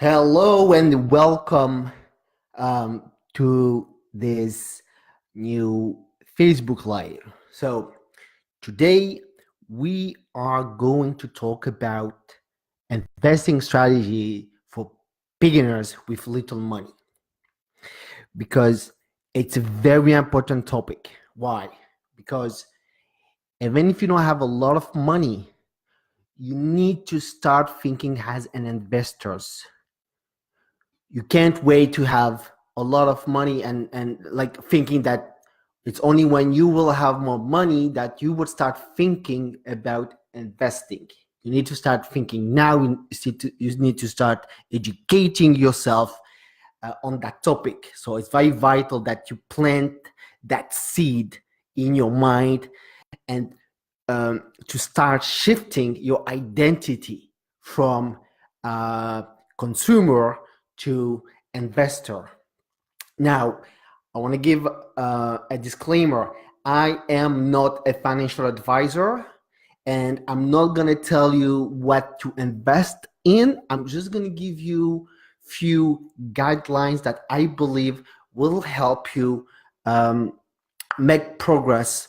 Hello and welcome to this new Facebook Live. So, today we are going to talk about investing strategy for beginners with little money because it's a very important topic. Why? Because even if you don't have a lot of money, you need to start thinking as an investors. You can't wait to have a lot of money and like thinking that it's only when you will have more money that you would start thinking about investing. You need to start thinking now. You need to start educating yourself on that topic. So it's very vital that you plant that seed in your mind and to start shifting your identity from consumer to investor. Now, I want to give a disclaimer. I am not a financial advisor, and I'm not going to tell you what to invest in. I'm just going to give you few guidelines that I believe will help you make progress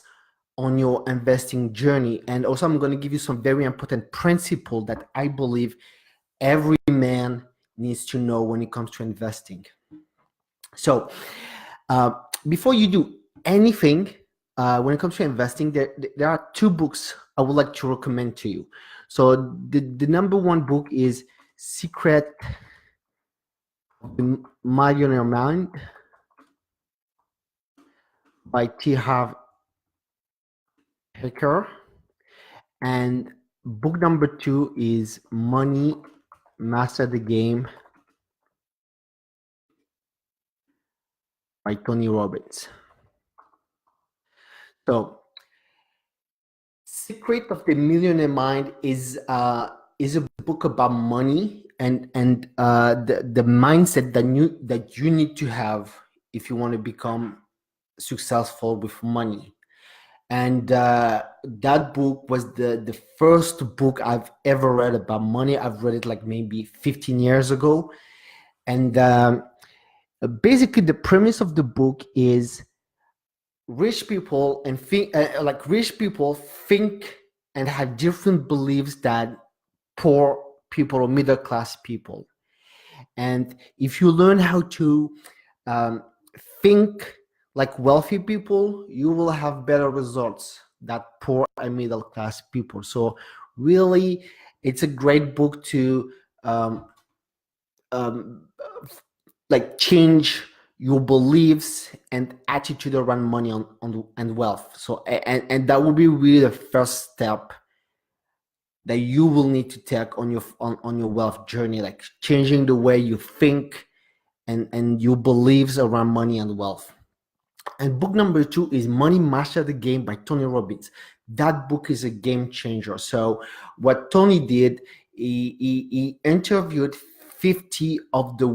on your investing journey. And also, I'm going to give you some very important principle that I believe every man needs to know when it comes to investing. So, uh, before you do anything, when it comes to investing, there are two books I would like to recommend to you. So, the number one book is Secret of the Millionaire Mind by T. Harv Eker. And book number two is Money Master the Game by Tony Robbins. So, Secret of the Millionaire Mind is a book about money and the mindset that you need to have if you want to become successful with money. And that book was the first book I've ever read about money. I've read it like maybe 15 years ago, and basically the premise of the book is rich people and think like rich people think and have different beliefs than poor people or middle class people. And if you learn how to um, think like wealthy people, you will have better results than poor and middle class people. So really, it's a great book to um, um, like change your beliefs and attitude around money and wealth. So and that will be really the first step that you will need to take on your wealth journey, like changing the way you think and your beliefs around money and wealth. And book number two is Money Master the Game by Tony Robbins. That book is a game changer. So what Tony did, he interviewed 50 of the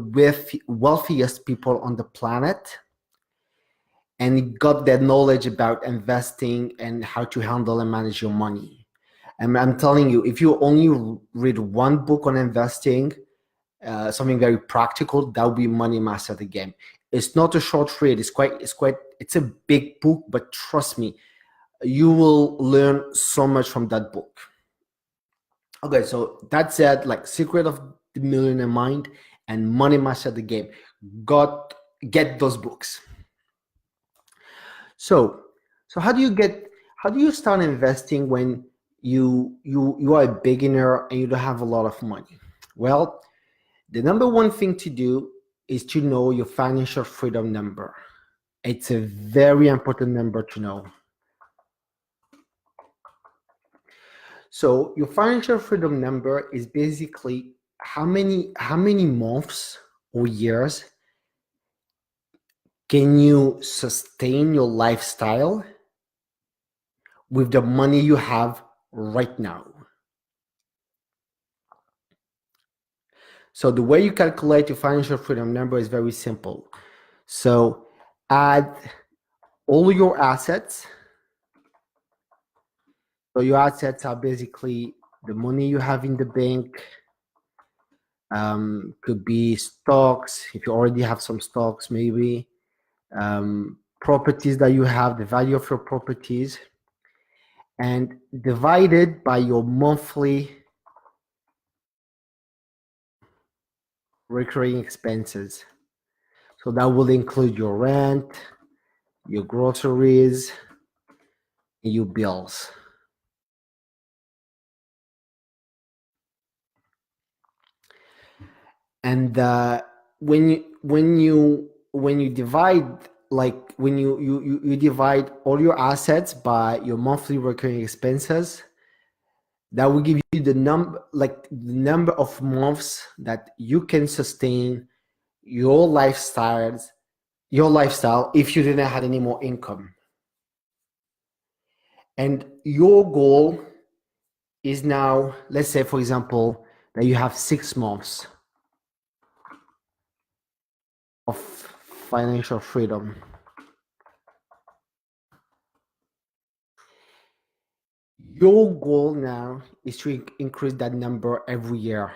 wealthiest people on the planet, and he got their knowledge about investing and how to handle and manage your money. And I'm telling you, if you only read one book on investing, something very practical, that would be Money Master the Game. It's not a short read. It's a big book, but trust me, you will learn so much from that book. Okay, so that said, like Secret of the Millionaire Mind and Money Master the Game, got get those books. So, so how do you start investing when you are a beginner and you don't have a lot of money? Well, the number one thing to do is to know your financial freedom number. It's a very important number to know. So your financial freedom number is basically how many months or years can you sustain your lifestyle with the money you have right now. So the way you calculate your financial freedom number is very simple. So add all your assets. So your assets are basically the money you have in the bank, Could be stocks, if you already have some stocks, maybe properties that you have, the value of your properties, and divided by your monthly recurring expenses. So that will include your rent, your groceries, and your bills. And when you divide, like when you divide all your assets by your monthly recurring expenses, that will give you the number of months that you can sustain your lifestyle if you didn't have any more income. And your goal is now, let's say for example that you have 6 months of financial freedom. Your goal now is to increase that number every year.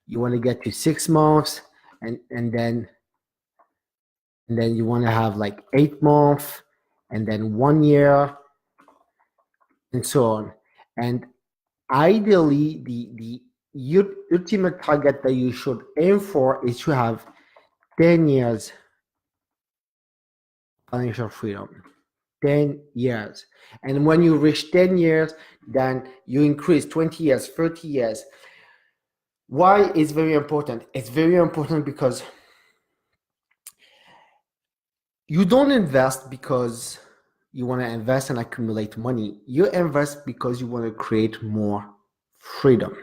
You want to get to 6 months, and then you want to have like 8 months, and then 1 year, and so on. And ideally, the ultimate target that you should aim for is to have 10 years financial freedom. 10 years. And when you reach 10 years, then you increase 20 years, 30 years. Why is very important? It's very important because you don't invest because you want to invest and accumulate money. You invest because you want to create more freedom.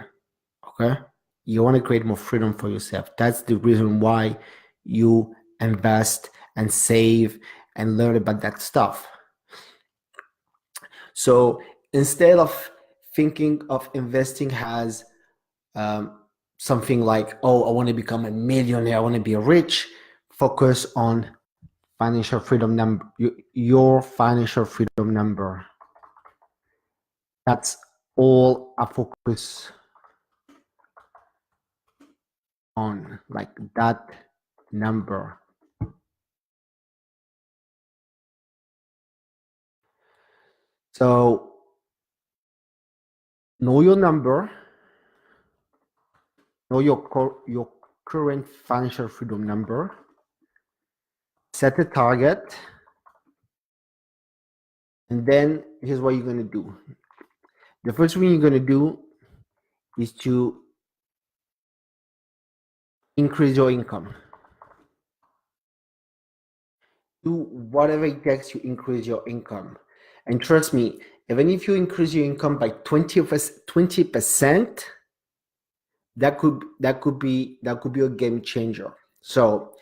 Okay? You want to create more freedom for yourself. That's the reason why you invest and save and learn about that stuff. So instead of thinking of investing as something like, oh, I want to become a millionaire, I want to be rich, focus on financial freedom number, your financial freedom number. That's all I focus on, like that number. So know your number, know your current financial freedom number, set a target, and then here's what you're going to do. The first thing you're going to do is to increase your income. Do whatever it takes to increase your income. And trust me, even if you increase your income by 20%, that could be a game changer. So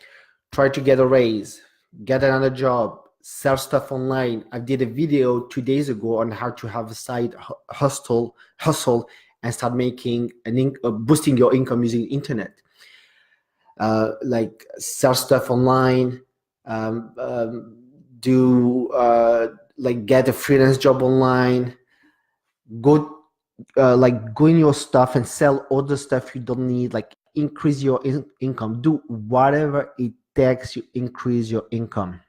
try to get a raise, get another job, sell stuff online. I did a video 2 days ago on how to have a side hustle and start making boosting your income using internet. Like sell stuff online, get a freelance job online, go in your stuff and sell all the stuff you don't need, like increase your income. Do whatever it takes to increase your income.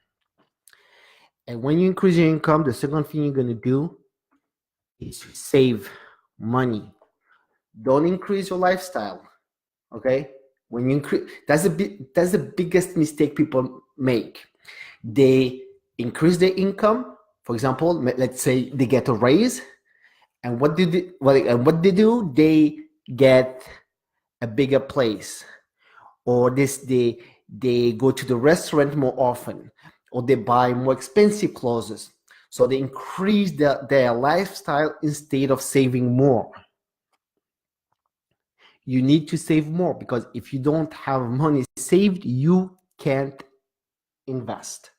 And when you increase your income, the second thing you're going to do is to save money. Don't increase your lifestyle. Okay? When you increase, that's the biggest mistake people make. They increase their income. For example, let's say they get a raise, and what they do? They get a bigger place, or they go to the restaurant more often, or they buy more expensive clothes. So they increase their lifestyle instead of saving more. You need to save more, because if you don't have money saved, you can't invest.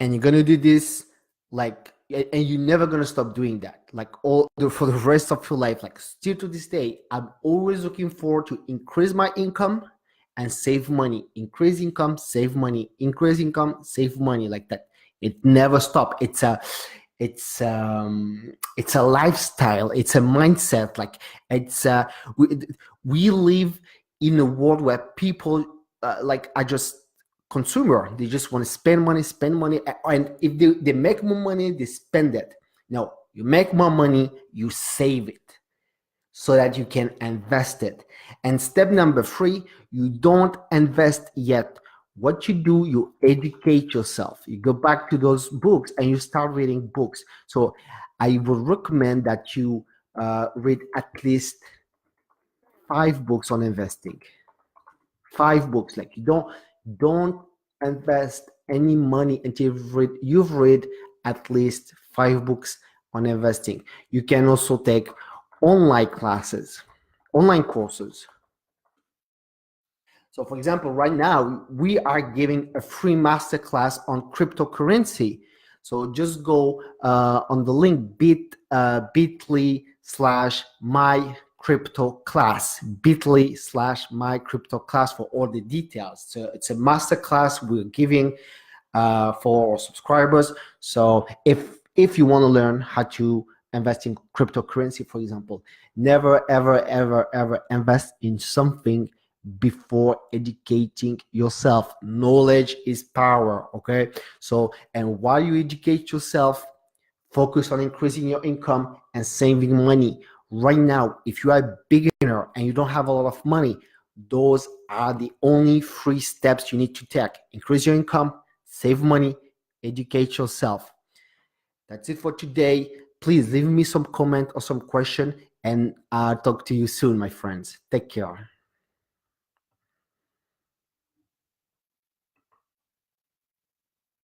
And you're gonna do this and you're never gonna stop doing that, for the rest of your life. Like, still to this day, I'm always looking forward to increase my income and save money. Increase income, save money. Increase income, save money. Like that. It never stops. it's a lifestyle, it's a mindset. Like it's we live in a world where people like are just consumer. They just want to spend money, and if they make more money, they spend it. No, you make more money, you save it so that you can invest it. And step number 3, you don't invest yet. What you do, you educate yourself. You go back to those books and you start reading books. So I would recommend that you read at least 5 books on investing. 5 books. Like, you don't invest any money until you've read at least 5 books on investing. You can also take online classes, online courses. So for example, right now we are giving a free masterclass on cryptocurrency. So just go on the link bit.ly/my crypto class, bit.ly/my crypto class for all the details. So it's a masterclass we're giving for our subscribers. So if you want to learn how to invest in cryptocurrency, for example, never ever invest in something before educating yourself. Knowledge is power. Okay, so, and while you educate yourself, focus on increasing your income and saving money. Right now, if you are a beginner and you don't have a lot of money, those are the only 3 steps you need to take: increase your income, save money, educate yourself. That's it for today. Please leave me some comment or some question, and I'll talk to you soon, my friends. Take care.